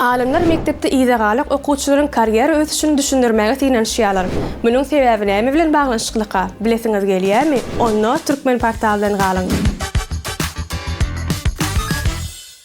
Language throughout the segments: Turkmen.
Alimler mektepde ýyzagalyk okuwçylaryň karýera ösüşini düşündirmäge tiňenşýarlar. Munyň sebebi näme bilen baglanşyklyka bilesiňiz gelýärmi? Onu Türkmen portalyndan galyň.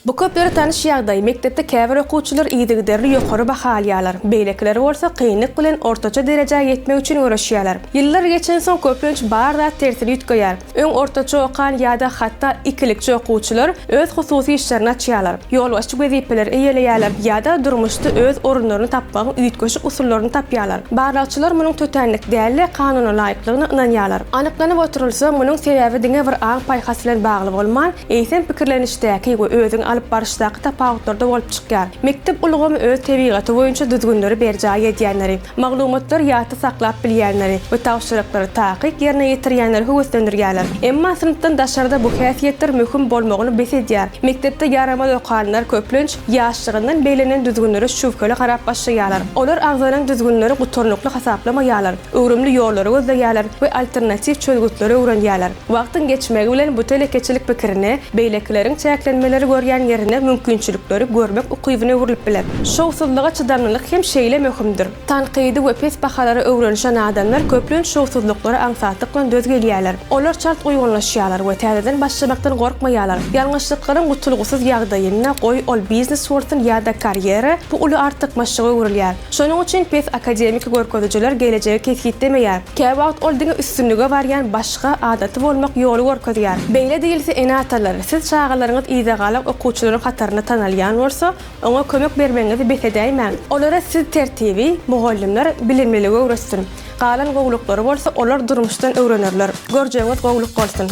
Bu köpleri tanış ýagdaý mektepde käbir okuwçylar ýygyderli ýokary baha alýarlar. Beýlekleri bolsa kynlyk bilen ortaça derejäge ýetmek üçin uğraşýarlar. Ýyllar geçen soň köplenç barda tersini ýitgeýär. Öň ortaça okan ýa-da hatda ikilikçi okuwçylar öz hususy işlerini açýarlar. Ýolbaşçy wezipeler eýeleýärler ýa-da durmuşda öz orunlaryny tapmagyň üýtgeçik usullaryny tapýarlar. Barlaçylar munyň tötenlik däli kanuny laýyklygyna ynanýarlar. Anyklanyp oturulsa munyň sebebi diňe bir aň paýhas bilen bagly bolman, eýsen pikirlenişdäki we özüň alyp barışdaky tapawutlarda bolup çykýar. Mektep ulgamy öz tebigaty boýunça düzgünleri berjäge edýänleri, maglumatlar ýaty saklap bilýänleri we tawşyryklary takyk ýerine ýetirýänleri höwüslendirýärler. Emma sınıfdan daşarda bu häsiýetler möhüm bolmagyny besedýär. Mektepde ýaramaz okanlar köplenç ýaşlygyndan beýlenen düzgünleri şübheli garap başlaýarlar. Olar agzaryň düzgünleri guturnukly hasaplamaýarlar, öwrümli ýolları gözleýärler we alternativ çözgütleri öwrenýärler. Wagtyň geçmegi bilen bu telekeçilik pikirini beýleklerin çäklenmeleri görýän yerine mümkinçilikleri görmek ukybyna öwrilip biler. Şowsuzlyga çydamlılık hem şeýle möhümdir. Tanqidi we pes bahalary öwrenişen adamlar köplenç şowsuzlyklary aňsatlyk bilen döz gelýärler. Olar çart uýgunlaşýarlar we täzeden başlamakdan gorkmaýarlar. Ýalňyşlyklaryň gutulgusyz ýagdaýyna goý ol biznes bolsun ýa-da karýera bu uly artyk maşyga öwrilýär. Şonuň üçin pes akademik görkezjiler gelejegi kesgitdemeýär. Käbä wagt ol diňe üstünlüge barýan başga adaty bolmak ýoly görkezýär. Beýle diýilse enatalar, siz şagalaryňyz ýyzagalyk okuwçylaryň hataryny tanalýan bolsa, oňa kömek bermeňizi besedäýmän. Olara siz tertibi, mugallimler bilimliligi öwretsin. Galan gowluklary bolsa olar durmuşdan öwrenirler. Görjegiňiz gowluk bolsun.